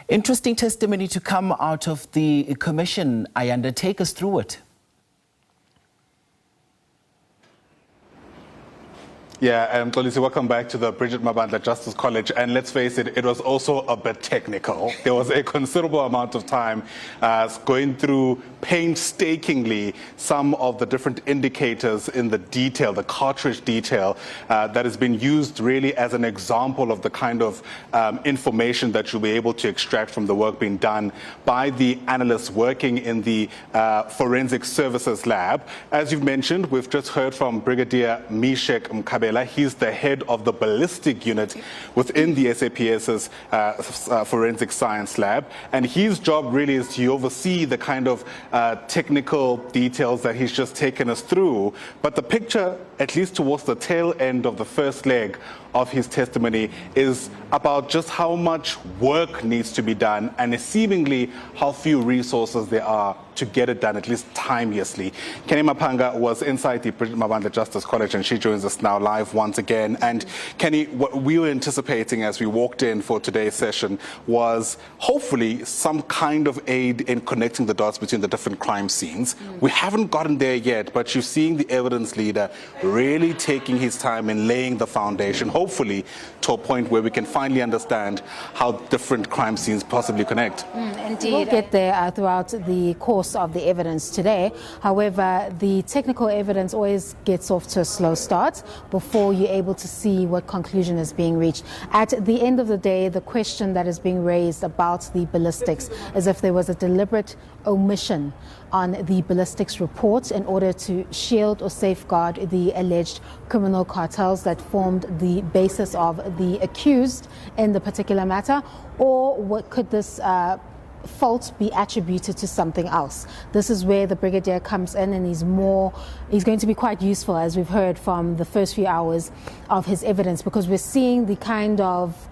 Interesting testimony to come out of the commission. Ayanda, take us through it. Yeah, Xolisi, welcome back to the Bridget Mabandla Justice College. And let's face it, it was also a bit technical. There was a considerable amount of time going through painstakingly some of the different indicators in the detail, the cartridge detail, that has been used really as an example of the kind of information that you'll be able to extract from the work being done by the analysts working in the Forensic Services Lab. As you've mentioned, we've just heard from Brigadier Mishek Mkhabela. He's the head of the ballistic unit within the SAPS's Forensic Science Lab. And his job really is to oversee the kind of technical details that he's just taken us through. But the picture, at least towards the tail end of the first leg of his testimony, is about just how much work needs to be done and seemingly how few resources there are to get it done, at least timelessly. Canny Maphanga was inside the Bridget Mabandla Justice College, and she joins us now live once again. And Canny, what we were anticipating as we walked in for today's session was hopefully some kind of aid in connecting the dots between the different crime scenes. We haven't gotten there yet, but you're seeing the evidence leader really taking his time in laying the foundation, hopefully to a point where we can finally understand how different crime scenes possibly connect. Indeed. We'll get there throughout the course of the evidence today. However, the technical evidence always gets off to a slow start before you're able to see what conclusion is being reached. At the end of the day, the question that is being raised about the ballistics is if there was a deliberate omission on the ballistics report in order to shield or safeguard the alleged criminal cartels that formed the basis of the accused in the particular matter, or what could this fault be attributed to something else. This is where the brigadier comes in, and he's going to be quite useful, as we've heard from the first few hours of his evidence, because we're seeing the kind of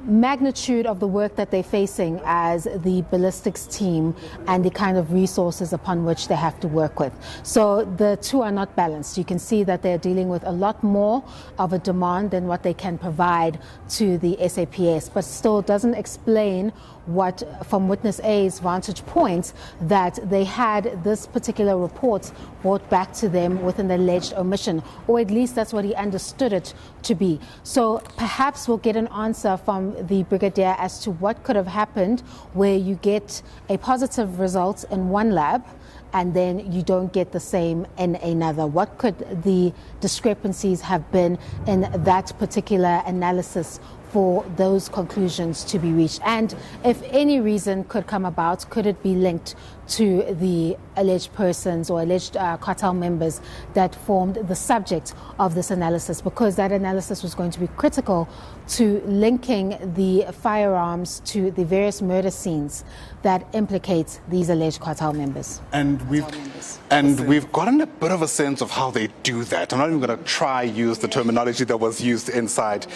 magnitude of the work that they're facing as the ballistics team and the kind of resources upon which they have to work with. So the two are not balanced. You can see that they're dealing with a lot more of a demand than what they can provide to the SAPS, but still doesn't explain what, from witness A's vantage point, that they had this particular report brought back to them with an alleged omission, or at least that's what he understood it to be. So perhaps we'll get an answer from the brigadier as to what could have happened where you get a positive result in one lab and then you don't get the same in another. What could the discrepancies have been in that particular analysis for those conclusions to be reached? And if any reason could come about, could it be linked to the alleged persons or alleged cartel members that formed the subject of this analysis? Because that analysis was going to be critical to linking the firearms to the various murder scenes that implicate these alleged cartel members. And we've gotten a bit of a sense of how they do that. I'm not even going to try use the terminology that was used inside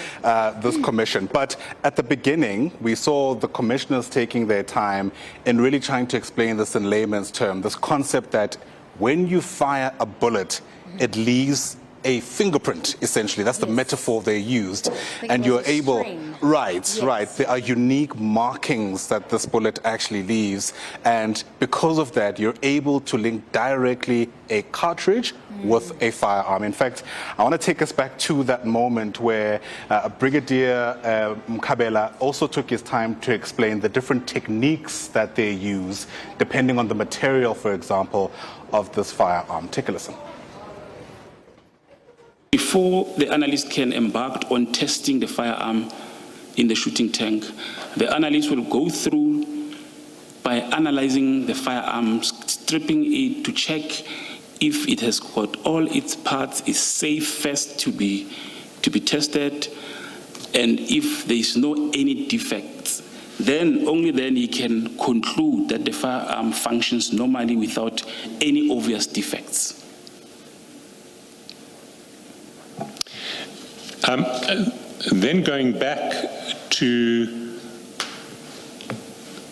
this commission. But at the beginning, we saw the commissioners taking their time in really trying to explain this in layman's terms, this concept that when you fire a bullet, it leaves a fingerprint, essentially. That's the metaphor they used. And you're able, right. There are unique markings that this bullet actually leaves. And because of that, you're able to link directly a cartridge with a firearm. In fact, I want to take us back to that moment where Brigadier Mkhabela also took his time to explain the different techniques that they use, depending on the material, for example, of this firearm. Take a listen. Before the analyst can embark on testing the firearm in the shooting tank, the analyst will go through by analyzing the firearm, stripping it to check if it has got all its parts, is safe first to be tested, and if there is no any defects, then only then he can conclude that the firearm functions normally without any obvious defects. Then going back to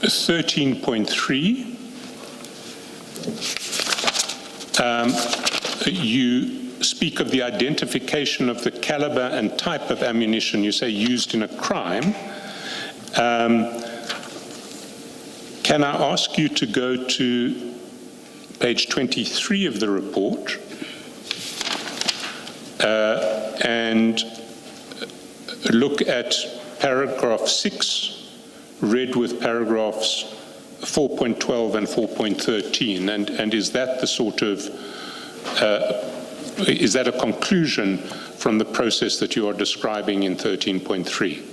13.3, you speak of the identification of the caliber and type of ammunition, you say used in a crime. Can I ask you to go to page 23 of the report and look at paragraph 6, read with paragraphs 4.12 and 4.13, and is that the sort of, is that a conclusion from the process that you are describing in 13.3?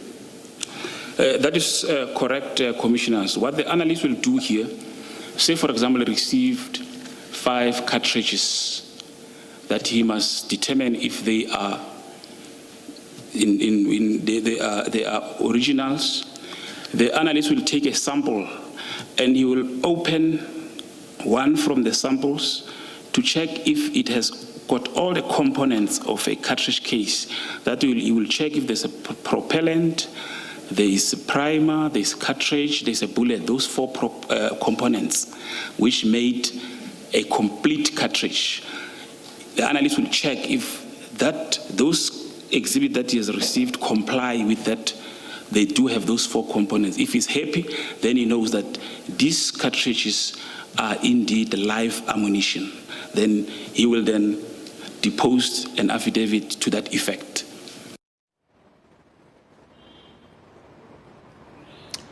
That is correct, Commissioners. What the analyst will do here, say for example, received 5 cartridges that he must determine if they are they are originals. The analyst will take a sample and he will open one from the samples to check if it has got all the components of a cartridge case. That he will check if there's a propellant, there is a primer, there's a cartridge, there's a bullet, those 4 components which made a complete cartridge. The analyst will check if those exhibit that he has received comply with that. They do have those 4 components. If he's happy, then he knows that these cartridges are indeed live ammunition. Then he will then depose an affidavit to that effect.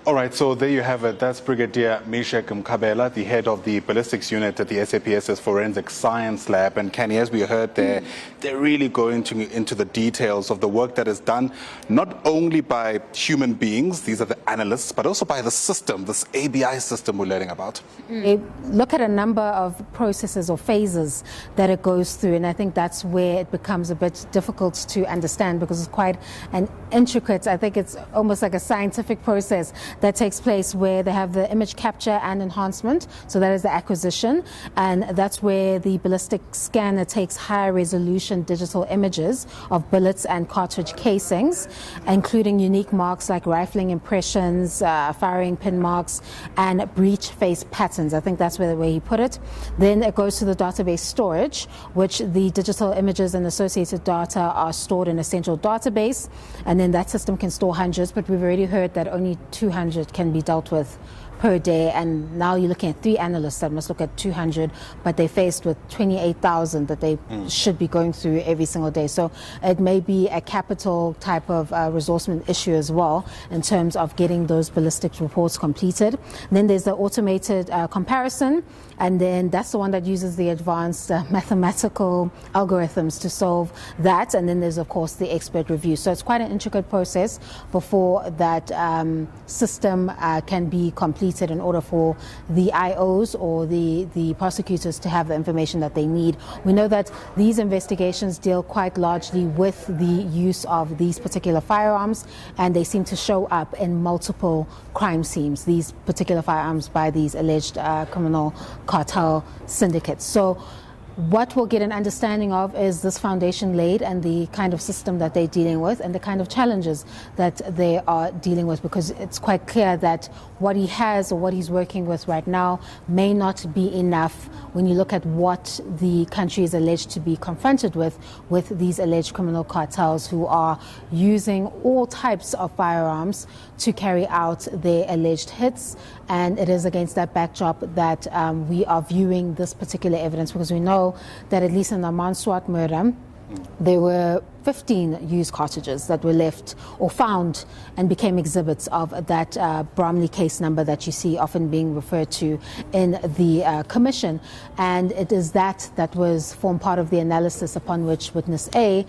All right, so there you have it. That's Brigadier Meshach Mkhabela, the head of the ballistics unit at the SAPS's Forensic Science Lab. And Canny, as we heard there, they're really going into the details of the work that is done, not only by human beings, these are the analysts, but also by the system, this ABI system we're learning about. They look at a number of processes or phases that it goes through, and I think that's where it becomes a bit difficult to understand because it's quite an intricate, I think it's almost like a scientific process that takes place where they have the image capture and enhancement. So that is the acquisition. And that's where the ballistic scanner takes high resolution digital images of bullets and cartridge casings, including unique marks like rifling impressions, firing pin marks, and breech face patterns. I think that's where the way he put it. Then it goes to the database storage, which the digital images and associated data are stored in a central database. And then that system can store hundreds, but we've already heard that only 200 can be dealt with per day, and now you're looking at 3 analysts that must look at 200, but they're faced with 28,000 that they should be going through every single day. So it may be a capital type of resourcement issue as well in terms of getting those ballistics reports completed. And then there's the automated comparison, and then that's the one that uses the advanced mathematical algorithms to solve that. And then there's, of course, the expert review. So it's quite an intricate process before that system can be completed in order for the IOs or the prosecutors to have the information that they need. We know that these investigations deal quite largely with the use of these particular firearms, and they seem to show up in multiple crime scenes, these particular firearms by these alleged criminal cartel syndicates. So what we'll get an understanding of is this foundation laid and the kind of system that they're dealing with and the kind of challenges that they are dealing with, because it's quite clear that what he has or what he's working with right now may not be enough when you look at what the country is alleged to be confronted with these alleged criminal cartels who are using all types of firearms to carry out their alleged hits. And it is against that backdrop that we are viewing this particular evidence, because we know that at least in the Manswat murder, there were 15 used cartridges that were left or found and became exhibits of that Bromley case number that you see often being referred to in the commission. And it is that was formed part of the analysis upon which witness A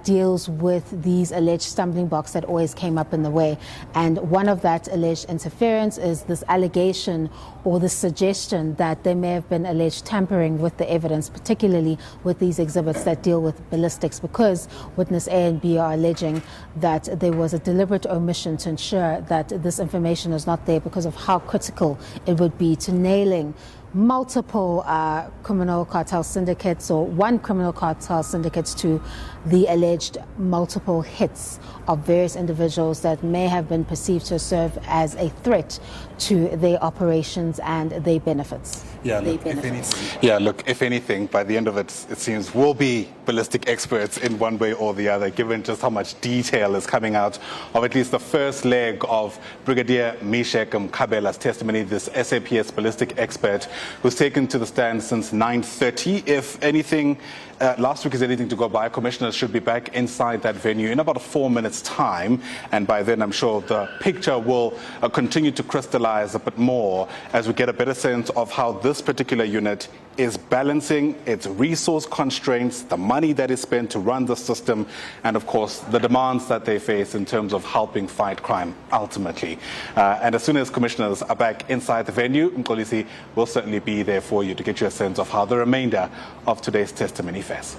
deals with these alleged stumbling blocks that always came up in the way. And one of that alleged interference is this allegation or the suggestion that there may have been alleged tampering with the evidence, particularly with these exhibits that deal with ballistics, because witness A and B are alleging that there was a deliberate omission to ensure that this information is not there because of how critical it would be to nailing multiple criminal cartel syndicates, or one criminal cartel syndicate, to the alleged multiple hits of various individuals that may have been perceived to serve as a threat to their operations and their benefits. If anything, by the end of it seems we'll be ballistic experts in one way or the other, given just how much detail is coming out of at least the first leg of Brigadier Mishek Mkhabela's testimony, this SAPS ballistic expert who's taken to the stand since 9:30. If anything, last week is anything to go by, commissioners should be back inside that venue in about 4 minutes' time, and by then I'm sure the picture will continue to crystallize a bit more as we get a better sense of how this particular unit is balancing its resource constraints, the money that is spent to run the system, and of course the demands that they face in terms of helping fight crime ultimately. And as soon as commissioners are back inside the venue, Mxolisi will certainly be there for you to get you a sense of how the remainder of today's testimony fares.